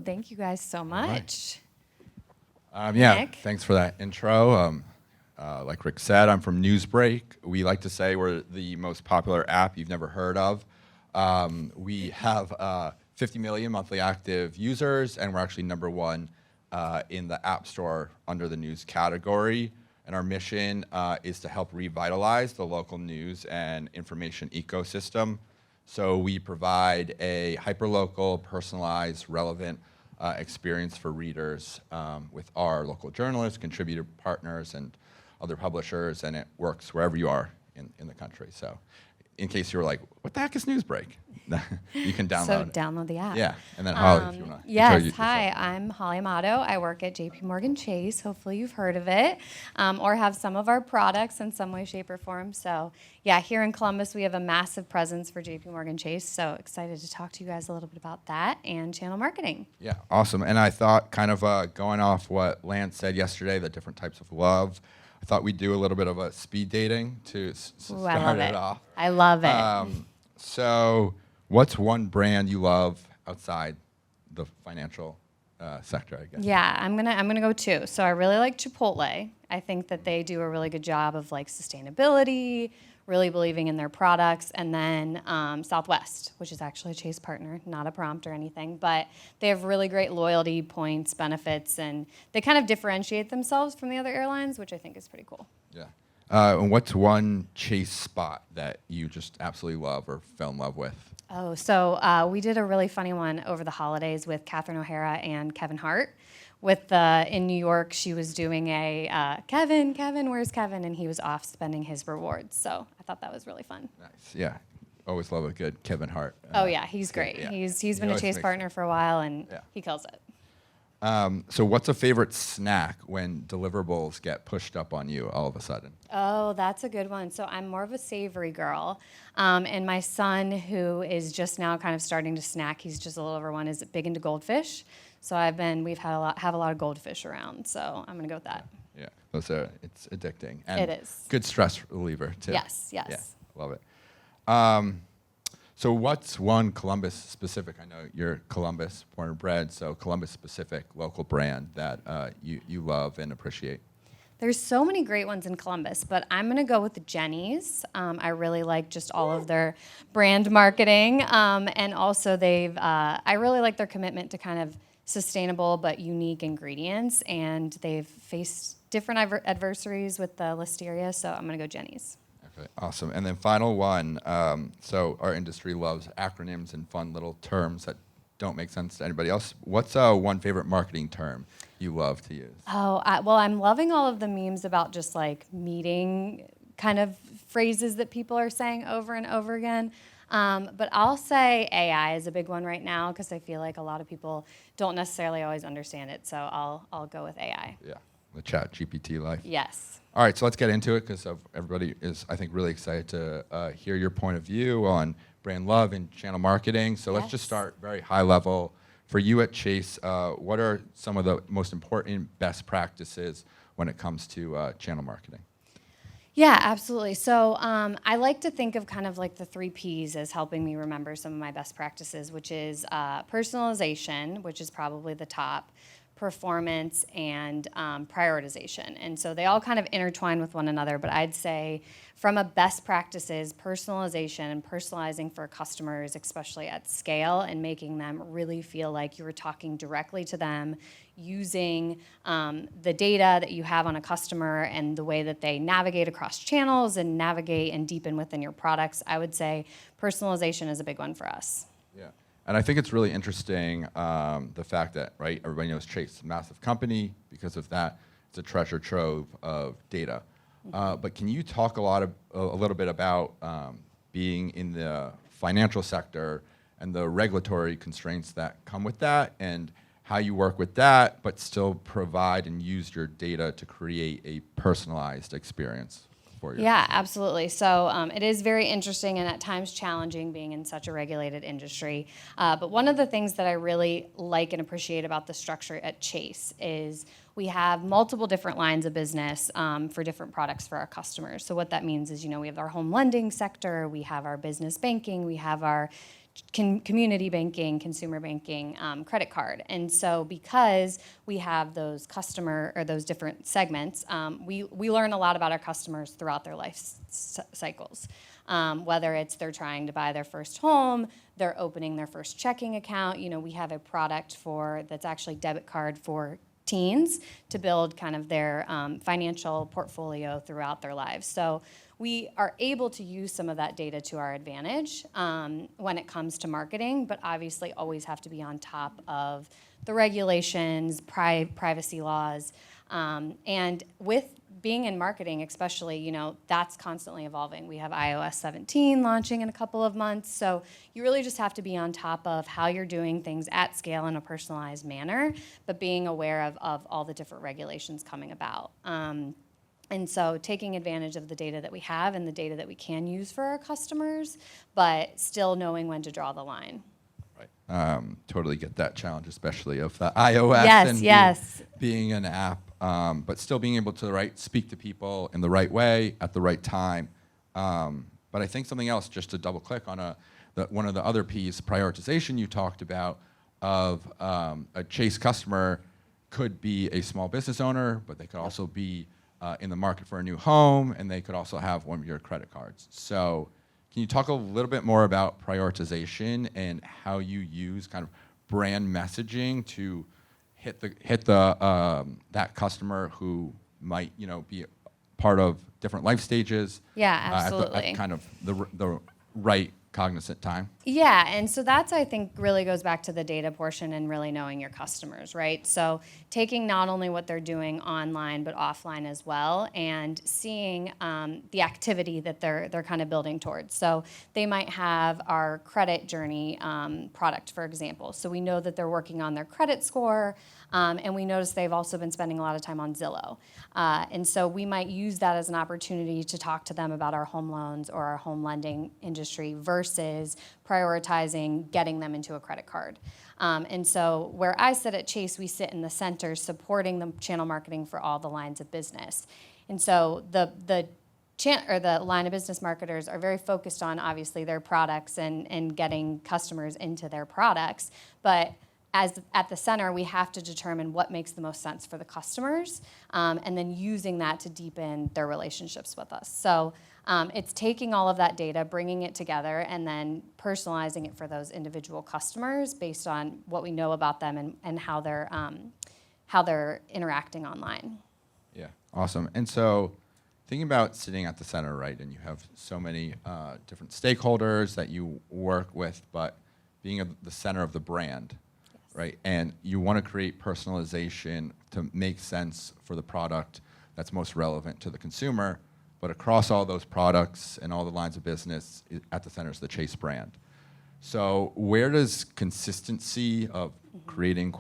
Thank you guys so much. Nick? Thanks for that intro. Like Rick said, I'm from Newsbreak. We like to say we're the most popular app you've never heard of. We have 50 million monthly active users, and we're actually number one in the App Store under the news category. And our mission is to help revitalize the local news and information ecosystem. So we provide a hyperlocal, personalized, relevant experience for readers with our local journalists, contributor partners, and other publishers, and it works wherever you are in the country. So in case you were like, what the heck is Newsbreak? You can download it. So download the app. Yeah, and then Hollie, if you want to. Yes, hi, I'm Hollie Amato. I work at JPMorgan Chase. Hopefully you've heard of it, or have some of our products in some way, shape, or form. So yeah, here in Columbus, we have a massive presence for JPMorgan Chase. So excited to talk to you guys a little bit about that and channel marketing. Yeah, awesome. And I thought kind of going off what Lance said yesterday, the different types of love, I thought we'd do a little bit of a speed dating to start it off. I love it. So what's one brand you love outside the financial sector, I guess? Yeah, I'm gonna go two. So I really like Chipotle. I think that they do a really good job of like sustainability, really believing in their products, and then Southwest, which is actually a Chase partner, not a prompt or anything, but they have really great loyalty points, benefits, and they kind of differentiate themselves from the other airlines, which I think is pretty cool. Yeah. And what's one Chase spot that you just absolutely love or fell in love with? Oh, so we did a really funny one over the holidays with Catherine O'Hara and Kevin Hart. In New York, she was doing a Kevin, where's Kevin? And he was off spending his rewards. So I thought that was really fun. Nice, yeah. Always love a good Kevin Hart. Oh yeah, he's great. Yeah. He's been a Chase partner for a while, and he kills it. So what's a favorite snack when deliverables get pushed up on you all of a sudden? Oh, that's a good one. So I'm more of a savory girl. And my son, who is just now kind of starting to snack, he's just a little over one, is big into goldfish. So have a lot of goldfish around. So I'm gonna go with that. Yeah, it's addicting. And it is. Good stress reliever too. Yes. Yeah, love it. So what's one Columbus specific, I know you're Columbus born and bred, so Columbus specific local brand that you love and appreciate? There's so many great ones in Columbus, but I'm going to go with the Jenny's. I really like just all of their brand marketing, and also I really like their commitment to kind of sustainable but unique ingredients, and they've faced different adversaries with the listeria, so I'm going to go Jenny's. Okay, awesome. And then final one, so our industry loves acronyms and fun little terms that don't make sense to anybody else. What's one favorite marketing term you love to use? Oh, well, I'm loving all of the memes about just like meeting kind of phrases that people are saying over and over again. But I'll say AI is a big one right now because I feel like a lot of people don't necessarily always understand it. So I'll go with AI. Yeah, the chat GPT life. Yes. All right, so let's get into it because everybody is, I think, really excited to hear your point of view on brand love and channel marketing. So let's just start very high level. For you at Chase, what are some of the most important best practices when it comes to channel marketing? Yeah, absolutely. So I like to think of kind of like the 3 Ps as helping me remember some of my best practices, which is personalization, which is probably the top, performance, and prioritization. And so they all kind of intertwine with one another, but I'd say from a best practices, personalization and personalizing for customers, especially at scale, and making them really feel like you were talking directly to them, using the data that you have on a customer and the way that they navigate across channels and navigate and deepen within your products. I would say personalization is a big one for us. Yeah. And I think it's really interesting, the fact that, right, everybody knows Chase is a massive company. Because of that, it's a treasure trove of data. But can you talk a little bit about being in the financial sector and the regulatory constraints that come with that, and how you work with that, but still provide and use your data to create a personalized experience for you? Yeah, absolutely. So it is very interesting and at times challenging being in such a regulated industry. But one of the things that I really like and appreciate about the structure at Chase is we have multiple different lines of business for different products for our customers. So what that means is, we have our home lending sector, we have our business banking, we have our community banking, consumer banking, credit card. And so because we have those customer or those different segments, we learn a lot about our customers throughout their life cycles. Whether it's they're trying to buy their first home, they're opening their first checking account. We have a product that's actually debit card for teens to build kind of their financial portfolio throughout their lives. So we are able to use some of that data to our advantage when it comes to marketing, but obviously always have to be on top of the regulations, privacy laws, and with being in marketing especially, that's constantly evolving. We have iOS 17 launching in a couple of months, so you really just have to be on top of how you're doing things at scale in a personalized manner, but being aware of all the different regulations coming about. And so taking advantage of the data that we have and the data that we can use for our customers, but still knowing when to draw the line. Right. Totally get that challenge, especially of the iOS and being an app, but still being able to speak to people in the right way at the right time. But I think something else, just to double click on one of the other P's, prioritization you talked about of a Chase customer could be a small business owner, but they could also be in the market for a new home, and they could also have one of your credit cards. So can you talk a little bit more about prioritization and how you use kind of brand messaging to hit that customer who might be part of different life stages? Yeah, absolutely. At kind of the right cognizant time? Yeah, and so that's, I think, really goes back to the data portion and really knowing your customers, right? So taking not only what they're doing online, but offline as well, and seeing the activity that they're kind of building towards. So they might have our credit journey product, for example. So we know that they're working on their credit score, and we notice they've also been spending a lot of time on Zillow. And so we might use that as an opportunity to talk to them about our home loans or our home lending industry versus prioritizing getting them into a credit card. And so where I sit at Chase, we sit in the center supporting the channel marketing for all the lines of business. And so the line of business marketers are very focused on, obviously, their products and getting customers into their products. But as at the center, we have to determine what makes the most sense for the customers, and then using that to deepen their relationships with us. So it's taking all of that data, bringing it together, and then personalizing it for those individual customers based on what we know about them and how they're interacting online. Yeah, awesome. And so thinking about sitting at the center, right, and you have so many different stakeholders that you work with, but being at the center of the brand, right? And you want to create personalization to make sense for the product that's most relevant to the consumer, but across all those products and all the lines of business, at the center is the Chase brand. So where does consistency of creating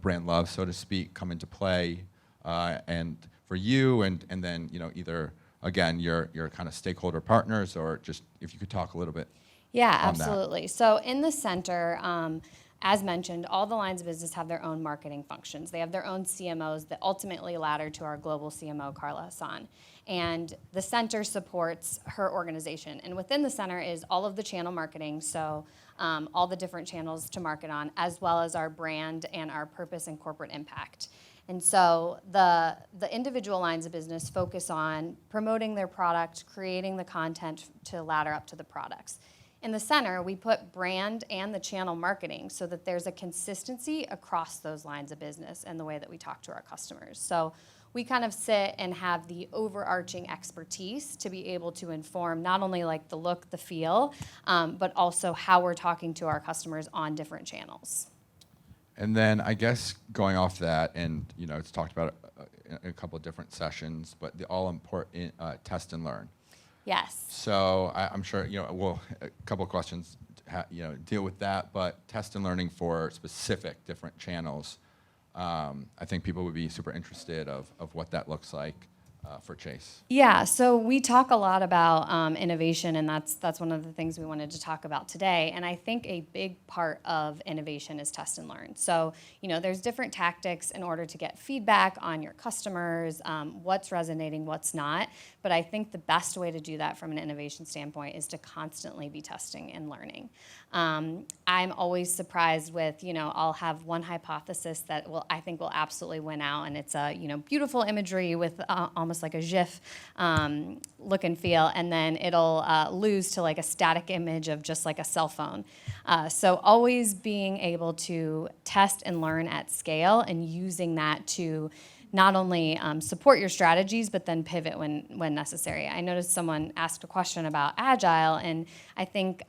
brand love, so to speak, come into play? And for you, and then either again your kind of stakeholder partners, or just if you could talk a little bit. Yeah, absolutely. So in the center, as mentioned, all the lines of business have their own marketing functions. They have their own CMOs that ultimately ladder to our global CMO, Carla Hassan. And the center supports her organization. And within the center is all of the channel marketing, so all the different channels to market on, as well as our brand and our purpose and corporate impact. And so the individual lines of business focus on promoting their product, creating the content to ladder up to the products. In the center, we put brand and the channel marketing so that there's a consistency across those lines of business and the way that we talk to our customers. So we kind of sit and have the overarching expertise to be able to inform not only like the look, the feel, but also how we're talking to our customers on different channels. And then I guess going off that, and it's talked about in a couple of different sessions, but the all-important test and learn. Yes. So I'm sure a couple of questions deal with that, but test and learning for specific different channels. I think people would be super interested of what that looks like. for Chase? Yeah, so we talk a lot about innovation, and that's one of the things we wanted to talk about today. And I think a big part of innovation is test and learn. So, there's different tactics in order to get feedback on your customers, what's resonating, what's not. But I think the best way to do that from an innovation standpoint is to constantly be testing and learning. I'm always surprised with, I'll have one hypothesis that I think will absolutely win out, and it's a, beautiful imagery with almost like a GIF look and feel, and then it'll lose to like a static image of just like a cell phone. So always being able to test and learn at scale and using that to not only support your strategies, but then pivot when necessary. I noticed someone asked a question about agile, and I think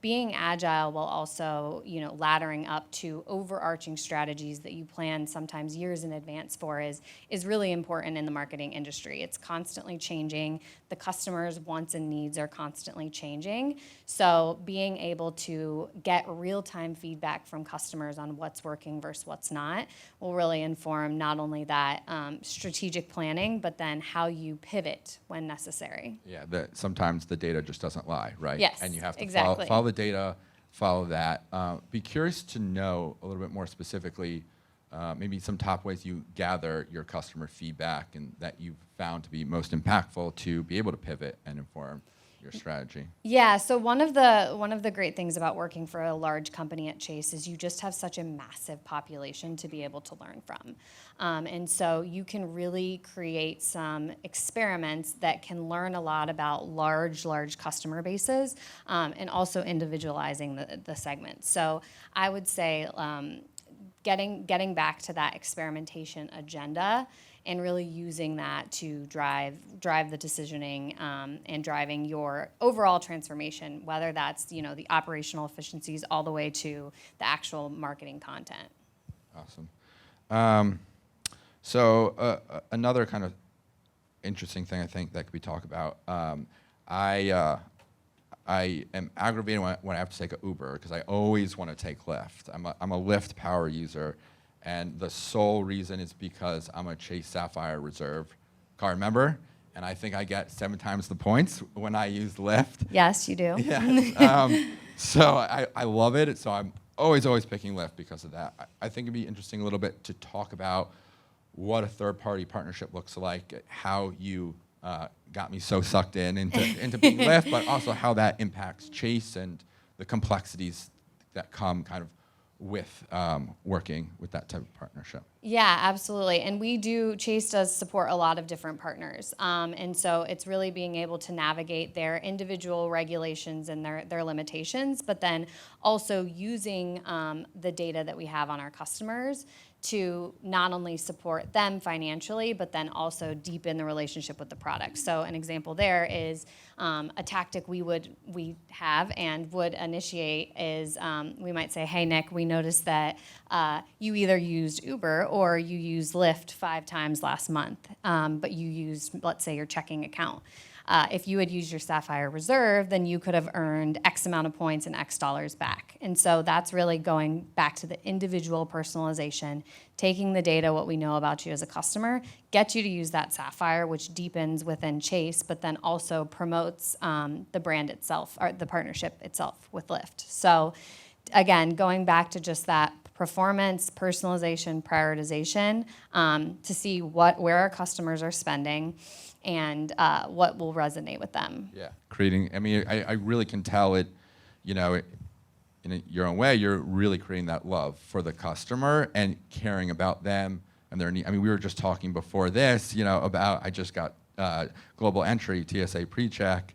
being agile while also, laddering up to overarching strategies that you plan sometimes years in advance for is really important in the marketing industry. It's constantly changing. The customer's wants and needs are constantly changing. So being able to get real-time feedback from customers on what's working versus what's not will really inform not only that strategic planning, but then how you pivot when necessary. Yeah, sometimes the data just doesn't lie, right? Yes, and you have to exactly. follow the data, follow that. Be curious to know a little bit more specifically, maybe some top ways you gather your customer feedback and that you've found to be most impactful to be able to pivot and inform your strategy. Yeah, so one of the great things about working for a large company at Chase is you just have such a massive population to be able to learn from. And so you can really create some experiments that can learn a lot about large customer bases, and also individualizing the segments. So I would say getting back to that experimentation agenda and really using that to drive the decisioning and driving your overall transformation, whether that's the operational efficiencies all the way to the actual marketing content. Awesome. So another kind of interesting thing I think that could be talked about. I am aggravated when I have to take an Uber because I always want to take Lyft. I'm a Lyft power user. And the sole reason is because I'm a Chase Sapphire Reserve card member, and I think I get 7 times the points when I use Lyft. Yes, you do. Yes. So I love it. So I'm always picking Lyft because of that. I think it'd be interesting a little bit to talk about what a third-party partnership looks like, how you got me so sucked into being Lyft, but also how that impacts Chase and the complexities that come kind of with working with that type of partnership. Yeah, absolutely. And Chase does support a lot of different partners. And so it's really being able to navigate their individual regulations and their limitations, but then also using the data that we have on our customers to not only support them financially, but then also deepen the relationship with the product. So an example there is a tactic we have and would initiate is we might say, hey, Nick, we noticed that you either used Uber or you used Lyft 5 times last month, but you used, let's say, your checking account. If you had used your Sapphire Reserve, then you could have earned X amount of points and X dollars back. And so that's really going back to the individual personalization, taking the data, what we know about you as a customer, get you to use that Sapphire, which deepens within Chase, but then also promotes the brand itself, or the partnership itself with Lyft. So again, going back to just that performance, personalization, prioritization, to see where our customers are spending and what will resonate with them. Yeah, I really can tell it, in your own way, you're really creating that love for the customer and caring about them and their need. We were just talking before this, about I just got global entry, TSA pre-check,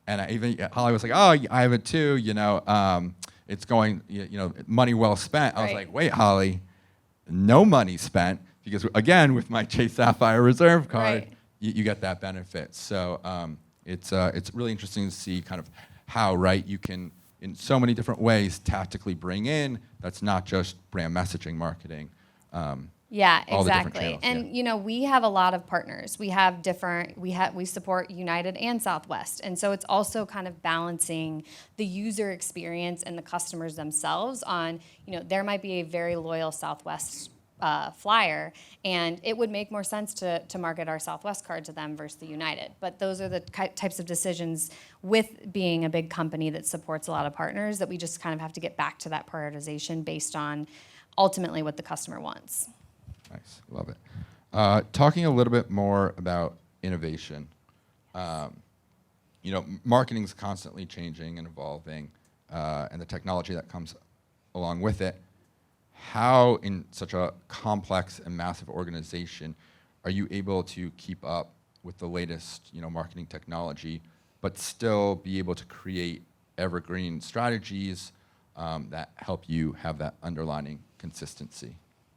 and Hollie was like, oh, I have it too, it's going, money well spent. I was like, wait, Hollie, no money spent, because again, with my Chase Sapphire Reserve card, you get that benefit. So it's really interesting to see kind of how, you can, in so many different ways, tactically bring in, that's not just brand messaging marketing. Yeah, all the different exactly. channels, And we have a lot of partners. We support United and Southwest. And so it's also kind of balancing the user experience and the customers themselves on, there might be a very loyal Southwest flyer, and it would make more sense to market our Southwest card to them versus the United. But those are the types of decisions with being a big company that supports a lot of partners that we just kind of have to get back to that prioritization based on ultimately what the customer wants. Nice, love it. Talking a little bit more about innovation. Marketing is constantly changing and evolving, and the technology that comes along with it. How, in such a complex and massive organization, are you able to keep up with the latest, marketing technology, but still be able to create evergreen strategies that help you have that underlining consistency?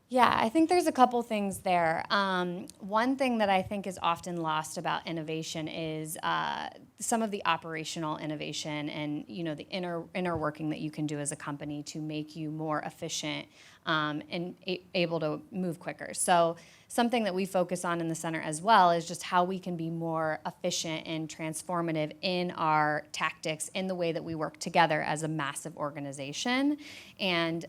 Yeah, I think there's a couple things there. One thing that I think is often lost about innovation is some of the operational innovation and the inner working that you can do as a company to make you more efficient and able to move quicker. So something that we focus on in the center as well is just how we can be more efficient and transformative in our tactics, in the way that we work together as a massive organization, and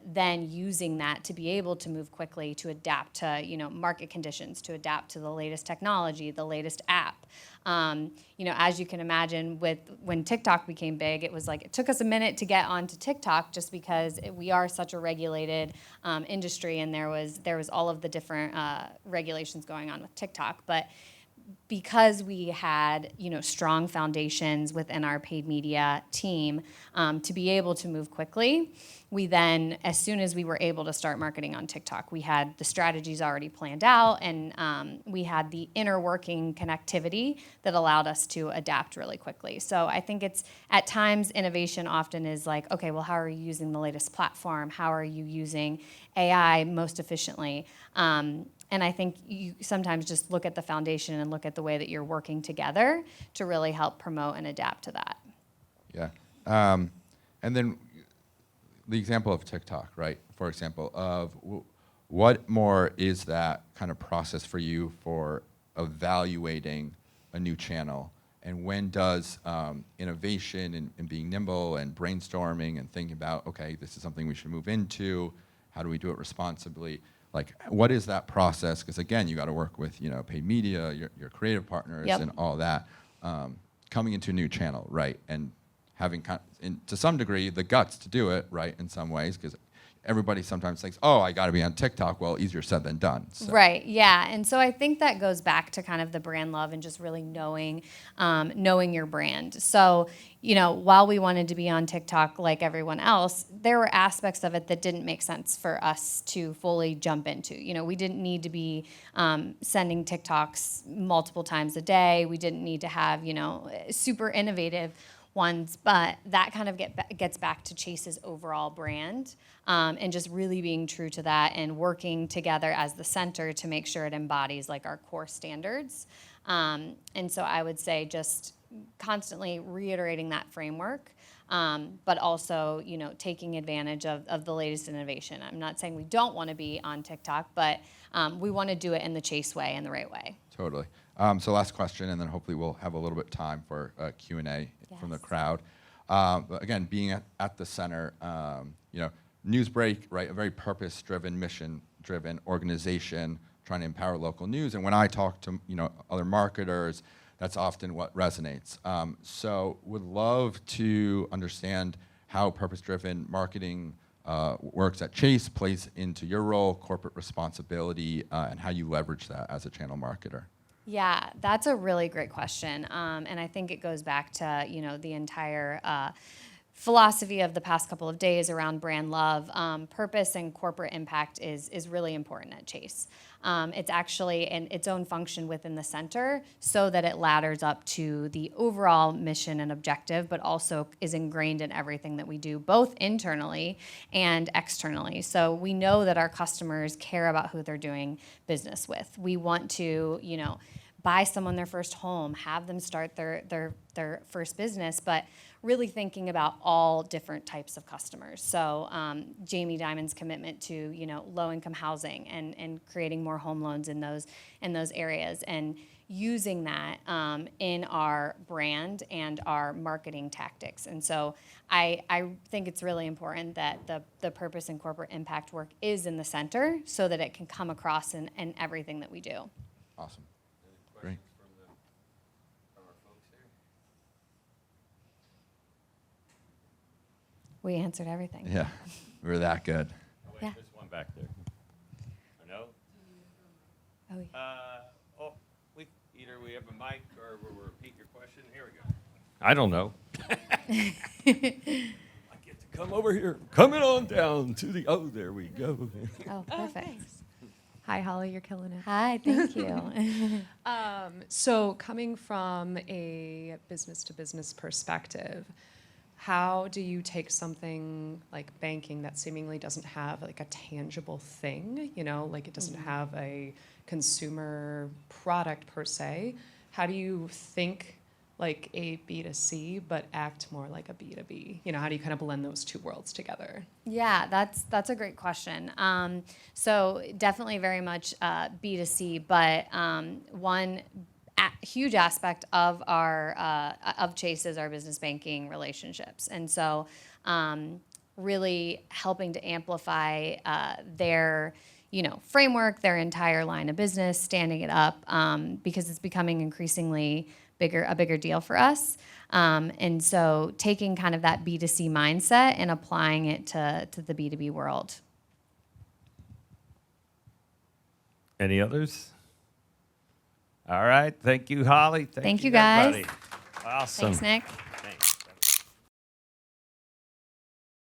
then using that to be able to move quickly, to adapt to market conditions, to adapt to the latest technology, the latest app. As you can imagine, when TikTok became big, it took us a minute to get onto TikTok just because we are such a regulated industry, and there was all of the different regulations going on with TikTok. But because we had strong foundations within our paid media team to be able to move quickly, we then, as soon as we were able to start marketing on TikTok, we had the strategies already planned out, and we had the inner working connectivity that allowed us to adapt really quickly. So I think it's, at times, innovation often is like, okay, well, how are you using the latest platform? How are you using AI most efficiently? And I think you sometimes just look at the foundation and look at the way that you're working together to really help promote and adapt to that. Yeah. And then the example of TikTok, right? For example, of what more is that kind of process for you for evaluating a new channel? And when does innovation and being nimble and brainstorming and thinking about, okay, this is something we should move into, how do we do it responsibly? Like, what is that process? Because again, you got to work with paid media, your creative partners, Yep. and all that. Coming into a new channel, right? And having to some degree the guts to do it, right? In some ways, because everybody sometimes thinks, oh, I got to be on TikTok. Well, easier said than done. So. Right. Yeah. And so I think that goes back to kind of the brand love and just really knowing your brand. So, while we wanted to be on TikTok like everyone else, there were aspects of it that didn't make sense for us to fully jump into. We didn't need to be sending TikToks multiple times a day. We didn't need to have, super innovative ones, but that kind of gets back to Chase's overall brand, and just really being true to that and working together as the center to make sure it embodies like our core standards. And so I would say just constantly reiterating that framework, but also taking advantage of the latest innovation. I'm not saying we don't want to be on TikTok, but we want to do it in the Chase way and the right way. Totally. So last question, and then hopefully we'll have a little bit of time for Q&A from the crowd. But again, being at the center, Newsbreak, right, a very purpose-driven, mission-driven organization trying to empower local news. And when I talk to other marketers, that's often what resonates. So would love to understand how purpose-driven marketing works at Chase, plays into your role, corporate responsibility, and how you leverage that as a channel marketer. Yeah, that's a really great question. And I think it goes back to, the entire philosophy of the past couple of days around brand love. Purpose and corporate impact is really important at Chase. It's actually in its own function within the center so that it ladders up to the overall mission and objective, but also is ingrained in everything that we do, both internally and externally. So we know that our customers care about who they're doing business with. We want to, buy someone their first home, have them start their first business, but really thinking about all different types of customers. So Jamie Dimon's commitment to, you know, low-income housing and creating more home loans in those areas, and using that in our brand and our marketing tactics. And so I think it's really important that the purpose and corporate impact work is in the center so that it can come across in everything that we do. Awesome. Great. From our folks here? We answered everything. Yeah, we're that good. Oh, wait, Yeah. there's one back there. Or no? Oh, yeah. Either we have a mic or we'll repeat your question. Here we go. I don't know. I get to come over here. Coming on down to the, oh, there we go. Oh, perfect. Hi, Holly, you're killing it. Hi, thank you. So coming from a business-to-business perspective, how do you take something like banking that seemingly doesn't have like a tangible thing, you know, like it doesn't have a consumer product per se? How do you think like a B2C but act more like a B2B? You know, how do you kind of blend those two worlds together? Yeah, that's a great question. So definitely very much B2C, but one huge aspect of our of Chase is our business banking relationships, and so really helping to amplify their framework, their entire line of business, standing it up because it's becoming increasingly a bigger deal for us. And so taking kind of that B2C mindset and applying it to the B2B world. Any others? All right. Thank you, Holly. Thank you, guys. Everybody. Awesome. Thanks, Nick.